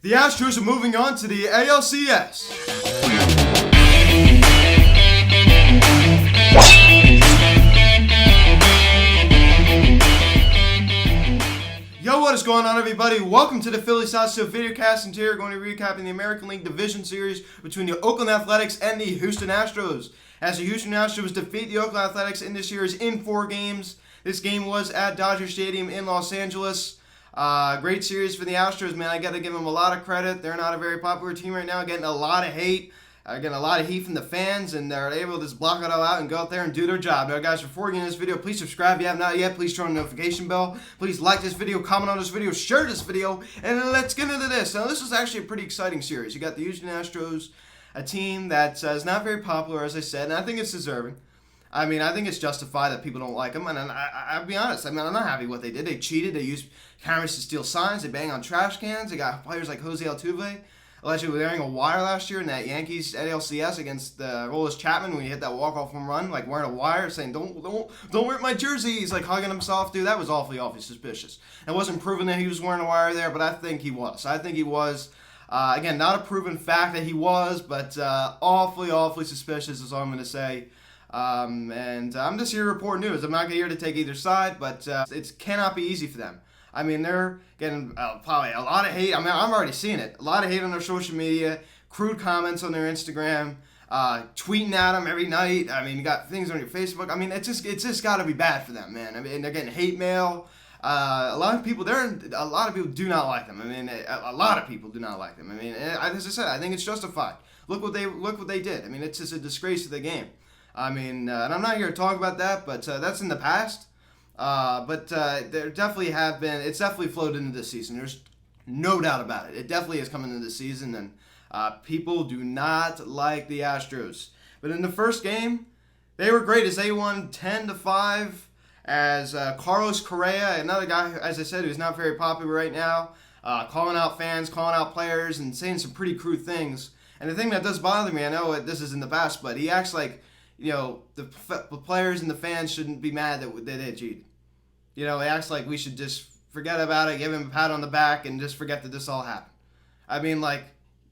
The Astros are moving on to the ALCS. Yo, what is going on, everybody? Welcome to the Philly Sauce videocast, and today we're going to be recapping the American League Division Series between the Oakland Athletics and the Houston Astros. As the Houston Astros defeat the Oakland Athletics in this series in 4 games. This game was at Dodger Stadium in Los Angeles. Great series for the Astros, man. I got to give them a lot of credit. They're not a very popular team right now, getting a lot of hate. Getting a lot of heat from the fans, and they're able to just block it all out and go out there and do their job. Now, guys, before getting this video, please subscribe if you have not yet. Please turn on the notification bell. Please like this video, comment on this video, share this video, and let's get into this. Now, this is actually a pretty exciting series. You got the Houston Astros, a team that is not very popular, as I said, and I think it's deserving. I mean, I think it's justified that people don't like them, and I'll be honest. I mean, I'm not happy with what they did. They cheated. They used cameras to steal signs. They bang on trash cans. They got players like HOU allegedly wearing a wire last year in that Yankees ALCS against Rollins Chapman when he hit that walk-off home run, like wearing a wire, saying, don't wear my jersey. He's like hugging himself, dude. That was awfully suspicious. It wasn't proven that he was wearing a wire there, but I think he was. Again, not a proven fact that he was, but awfully suspicious is all I'm going to say. And I'm just here to report news. I'm not here to take either side, but it cannot be easy for them. I mean, they're getting probably a lot of hate. I mean, I'm already seeing it. A lot of hate on their social media, crude comments on their Instagram, tweeting at them every night. I mean, you got things on your Facebook. I mean, it's just got to be bad for them, man. I mean, they're getting hate mail. A lot of people do not like them. I mean, a lot of people do not like them. I mean, as I said, I think it's justified. Look what they did. I mean, it's just a disgrace to the game. I mean, and I'm not here to talk about that, but that's in the past. But there definitely have been. It's definitely flowed into this season. There's no doubt about it. It definitely is coming into this season, and people do not like the Astros. But in the first game, they were great as they won 10-5. As Carlos Correa, another guy, as I said, who's not very popular right now, calling out fans, calling out players, and saying some pretty crude things. And the thing that does bother me, I know this is in the past, but he acts like, you know, the players and the fans shouldn't be mad that they cheated. You know, he acts like we should just forget about it, give him a pat on the back, and just forget that this all happened. I mean, like,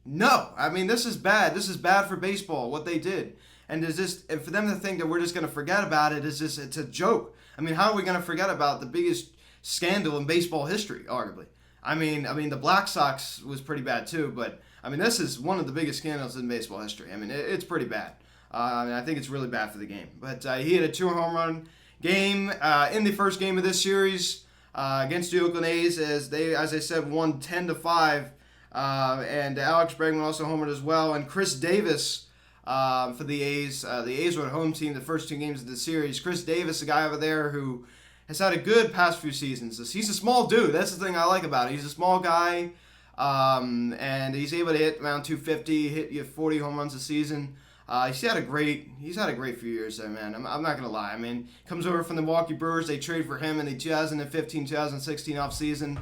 no. I mean, this is bad. This is bad for baseball, what they did. And for them to think that we're just going to forget about it, it's a joke. I mean, how are we going to forget about the biggest scandal in baseball history, arguably? I mean, the Black Sox was pretty bad too, but I mean, this is one of the biggest scandals in baseball history. I mean, it's pretty bad. I think it's really bad for the game. But he had a 2-home run game in the first game of this series against the Oakland A's, as they, as I said, won 10-5. And Alex Bregman also homered as well. And Chris Davis for the A's. The A's were a home team the first 2 games of the series. Chris Davis, a guy over there who has had a good past few seasons. He's a small dude. That's the thing I like about it. He's a small guy, and he's able to hit around 250, hit you 40 home runs a season. He's had a great few years there, man. I'm not gonna lie. I mean, comes over from the Milwaukee Brewers. They trade for him in the 2015-2016 offseason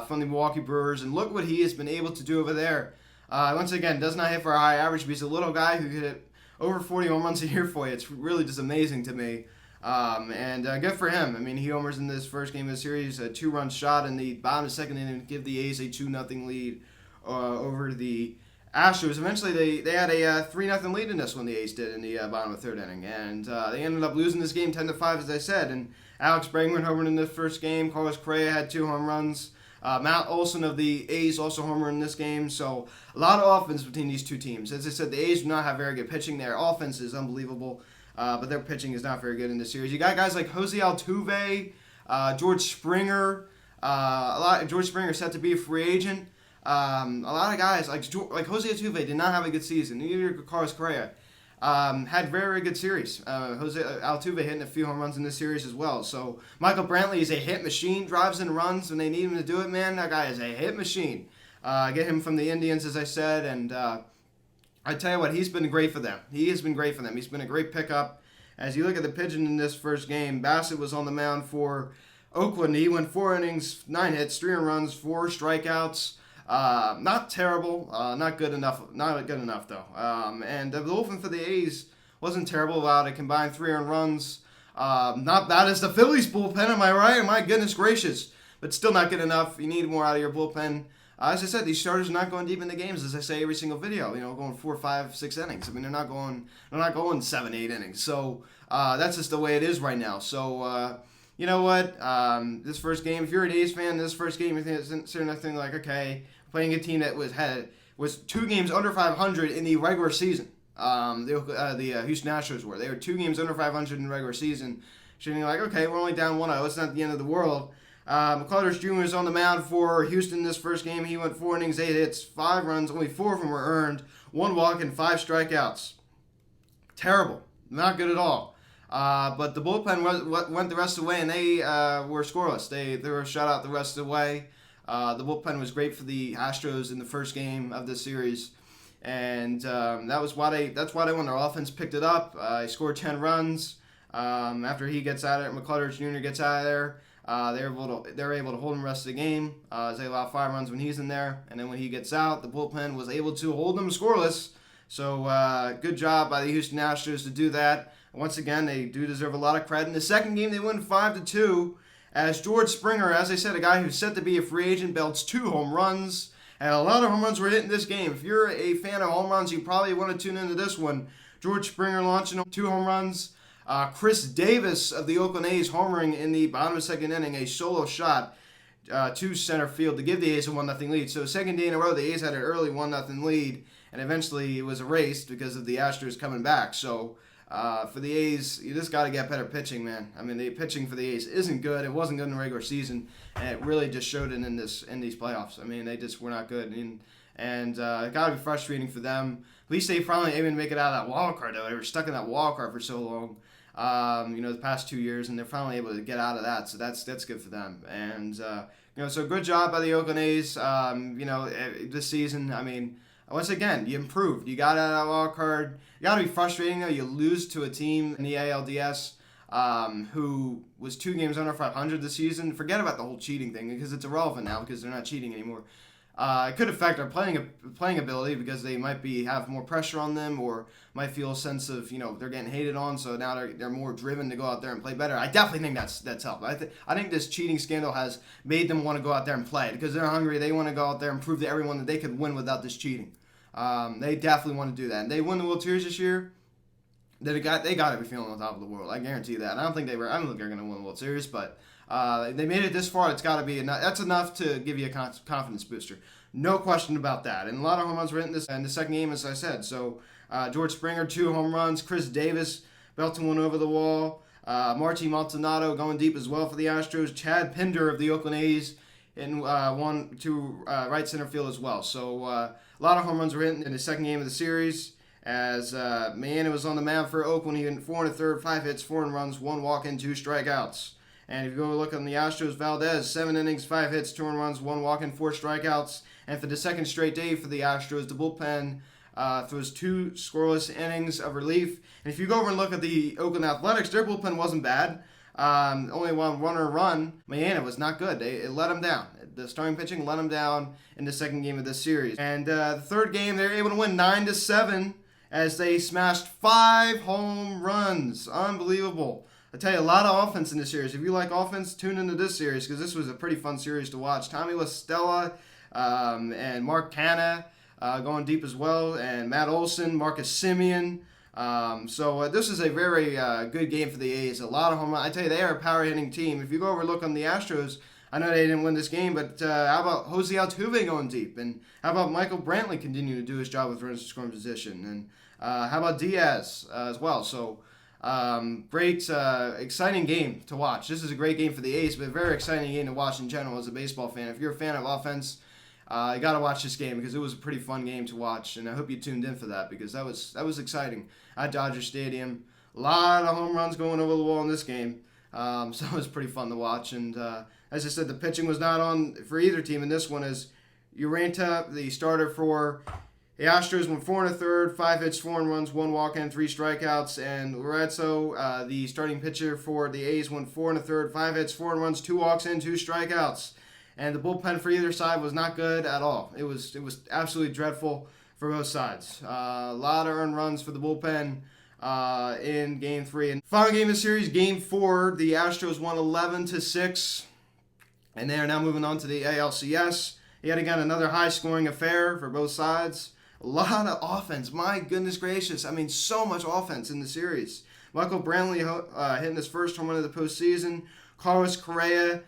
from the Milwaukee Brewers, and look what he has been able to do over there. Once again, does not hit for a high average, but he's a little guy who hit over 40 home runs a year for you. It's really just amazing to me. And good for him. I mean, he homers in this first game of the series, a 2-run shot in the bottom of the second inning to give the A's a 2-0 lead over the Astros. Eventually, they had a 3-0 lead in this one, the A's did, in the bottom of the third inning. And they ended up losing this game 10-5, as I said. And Alex Bregman homered in the first game. Carlos Correa had 2 home runs. Matt Olson of the A's also homered in this game. So a lot of offense between these two teams. As I said, the A's do not have very good pitching. Their offense is unbelievable, but their pitching is not very good in this series. You got guys like Jose Altuve, George Springer. George Springer set to be a free agent. A lot of guys like Jose Altuve did not have a good season. Neither did Carlos Correa. Had very good series. Jose Altuve hitting a few home runs in this series as well. So Michael Brantley is a hit machine, drives and runs when they need him to do it, man. That guy is a hit machine. Get him from the Indians, as I said, and I tell you what, he's been great for them. He has been great for them. He's been a great pickup. As you look at the pitching in this first game, Bassett was on the mound for Oakland. He went 4 innings, 9 hits, 3 runs, 4 strikeouts. Not terrible, not good enough though. And the bullpen for the A's wasn't terrible, allowed a combined 3 earned runs. Not bad as the Phillies bullpen, am I right? My goodness gracious. But still not good enough. You need more out of your bullpen. As I said, these starters are not going deep in the games, as I say every single video. Going 4, 5, 6 innings. I mean, they're not going 7, 8 innings. So that's just the way it is right now. So you know what? This first game, if you're an A's fan, this first game, you're sitting there thinking like, okay, playing a team that was 2 games under 500 in the regular season. The Houston Astros were. They were 2 games under 500 in the regular season. Shooting like, okay, we're only down 1-0. It's not the end of the world. McCullers Jr. is on the mound for Houston this first game. He went 4 innings, 8 hits, 5 runs. Only 4 of them were earned. 1 walk and 5 strikeouts. Terrible. Not good at all. But the bullpen went the rest of the way, and they were scoreless. They were shut out the rest of the way. The bullpen was great for the Astros in the first game of this series, and that's why they won. Their offense picked it up. He scored 10 runs. After he gets out of there, McCullers Jr. gets out of there. They're able to hold him the rest of the game. They allow 5 runs when he's in there, and then when he gets out, the bullpen was able to hold them scoreless. So good job by the Houston Astros to do that. Once again, they do deserve a lot of credit. In the second game, they win 5-2. As George Springer, as I said, a guy who's set to be a free agent, belts 2 home runs. And a lot of home runs were hit in this game. If you're a fan of home runs, you probably want to tune into this one. George Springer launching 2 home runs. Chris Davis of the Oakland A's homering in the bottom of the second inning, a solo shot to center field to give the A's a 1-0 lead. So second day in a row, the A's had an early 1-0 lead, and eventually it was erased because of the Astros coming back. So for the A's, you just got to get better pitching, man. I mean, the pitching for the A's isn't good. It wasn't good in the regular season, and it really just showed it in these playoffs. I mean, they just were not good, and it got to be frustrating for them. At least they finally able to make it out of that wild card, though. They were stuck in that wild card for so long. The past 2 years, and they're finally able to get out of that, so that's good for them. And so good job by the Oakland A's. This season, I mean, once again, you improved. You got out of that wild card. You got to be frustrating though. You lose to a team in the ALDS who was 2 games under 500 this season. Forget about the whole cheating thing because it's irrelevant now because they're not cheating anymore. It could affect our playing ability because they might have more pressure on them or might feel a sense of they're getting hated on, so now they're more driven to go out there and play better. I definitely think that's helped. I think this cheating scandal has made them want to go out there and play because they're hungry. They want to go out there and prove to everyone that they could win without this cheating. They definitely want to do that. And they win the World Series this year. They got to be feeling on top of the world. I guarantee that. I don't think they're going to win the World Series, but. They made it this far. It's got to be enough. That's enough to give you a confidence booster. No question about that. And a lot of home runs were hit in the second game, as I said. So George Springer, 2 home runs. Chris Davis belting 1 over the wall. Marty Maldonado going deep as well for the Astros. Chad Pinder of the Oakland A's in 1 to right center field as well. So a lot of home runs were hit in the second game of the series. As Maana was on the mound for Oakland, he went 4 1/3, 5 hits, 4 runs, 1 walk, and 2 strikeouts. And if you go look on the Astros, Valdez, 7 innings, 5 hits, 2 runs, 1 walk, and 4 strikeouts. And for the second straight day for the Astros, the bullpen throws 2 scoreless innings of relief. And if you go over and look at the Oakland Athletics, their bullpen wasn't bad. Only 1 runner run. Maana was not good. It let them down. The starting pitching let them down in the second game of this series. And the third game, they were able to win 9-7 as they smashed 5 home runs. Unbelievable. I tell you, a lot of offense in this series. If you like offense, tune into this series because this was a pretty fun series to watch. Tommy La Stella and Mark Canha going deep as well, and Matt Olson, Marcus Semien. So this is a very good game for the A's. A lot of home runs. I tell you, they are a power hitting team. If you go over and look on the Astros, I know they didn't win this game, but how about HOU Altuve going deep? And how about Michael Brantley continuing to do his job with runners in scoring position? And how about Diaz as well? So. Great, exciting game to watch. This is a great game for the A's, but a very exciting game to watch in general as a baseball fan. If you're a fan of offense, you got to watch this game because it was a pretty fun game to watch, and I hope you tuned in for that because that was exciting at Dodger Stadium. A lot of home runs going over the wall in this game, so it was pretty fun to watch. And as I said, the pitching was not on for either team in this one as Uranta, the starter for the Astros, went 4 1/3, 5 hits, 4 runs, 1 walk, and 3 strikeouts. And Lorenzo, the starting pitcher for the A's, went 4 1/3, 5 hits, 4 runs, 2 walks, and 2 strikeouts. And the bullpen for either side was not good at all. It was absolutely dreadful for both sides. A lot of earned runs for the bullpen in Game 3. And final game of the series, Game 4, the Astros won 11-6. And they are now moving on to the ALCS. Yet again, another high-scoring affair for both sides. A lot of offense. My goodness gracious. I mean, so much offense in the series. Michael Brantley hitting his first home run of the postseason. Carlos Correa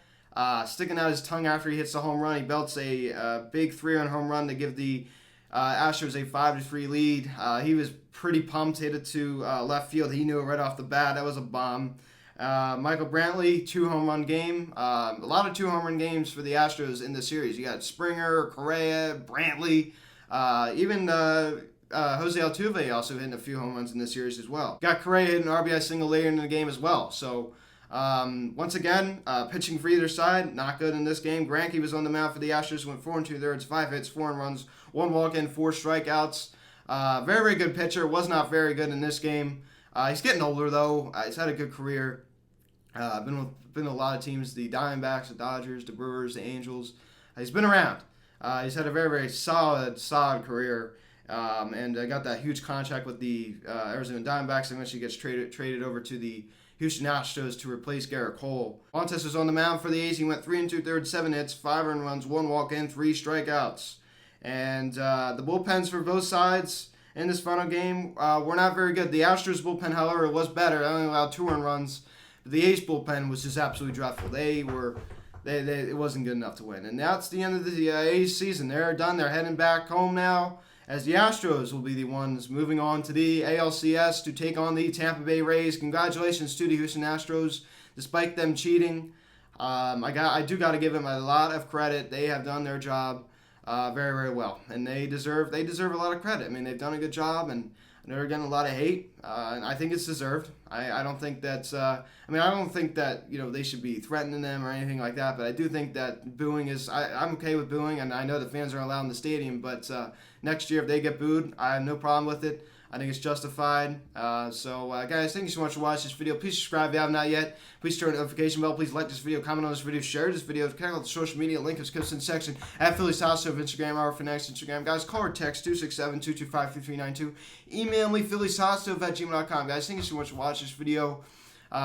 sticking out his tongue after he hits the home run. He belts a big 3-run home run to give the Astros a 5-3 lead. He was pretty pumped, hit it to left field. He knew it right off the bat. That was a bomb. Michael Brantley, 2-home-run game. A lot of 2-home-run games for the Astros in the series. You got Springer, Correa, Brantley, even Jose Altuve also hitting a few home runs in this series as well. Got Correa hitting an RBI single later in the game as well. So once again, pitching for either side, not good in this game. Greinke was on the mound for the Astros, went 4 2/3, 5 hits, 4 runs, 1 walk-in, 4 strikeouts. Very, very good pitcher. Was not very good in this game. He's getting older though. He's had a good career. Been with a lot of teams: the Diamondbacks, the Dodgers, the Brewers, the Angels. He's been around. He's had a very, very solid career. And got that huge contract with the Arizona Diamondbacks. Eventually gets traded over to the Houston Astros to replace Garrett Cole. Montes was on the mound for the A's. He went 3 2/3, 7 hits, 5 earned runs, 1 walk-in, 3 strikeouts. And the bullpens for both sides in this final game were not very good. The Astros bullpen, however, was better. They only allowed 2 earned runs. But the A's bullpen was just absolutely dreadful. It wasn't good enough to win. And that's the end of the A's season. They're done. They're heading back home now, as the Astros will be the ones moving on to the ALCS to take on the Tampa Bay Rays. Congratulations to the Houston Astros, despite them cheating. I do got to give them a lot of credit. They have done their job very, very well, and they deserve a lot of credit. I mean, they've done a good job, and they're getting a lot of hate, and I think it's deserved. I don't think that's. I don't think that they should be threatening them or anything like that. But I do think that booing is. I'm okay with booing, and I know the fans are allowed in the stadium. But next year, if they get booed, I have no problem with it. I think it's justified. Guys, thank you so much for watching this video. Please subscribe if you have not yet. Please turn on the notification bell. Please like this video, comment on this video, share this video. Check out the social media link is in the section at Philly's House of Instagram, our next Instagram. Guys, call or text 267-225-3392. Email me, phillyshotstove@gmail.com. Guys, thank you so much for watching this video.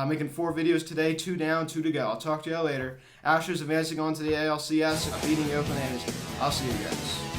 Making 4 videos today, 2 down, 2 to go. I'll talk to you all later. Astros advancing on to the ALCS, beating the Oakland A's. I'll see you guys.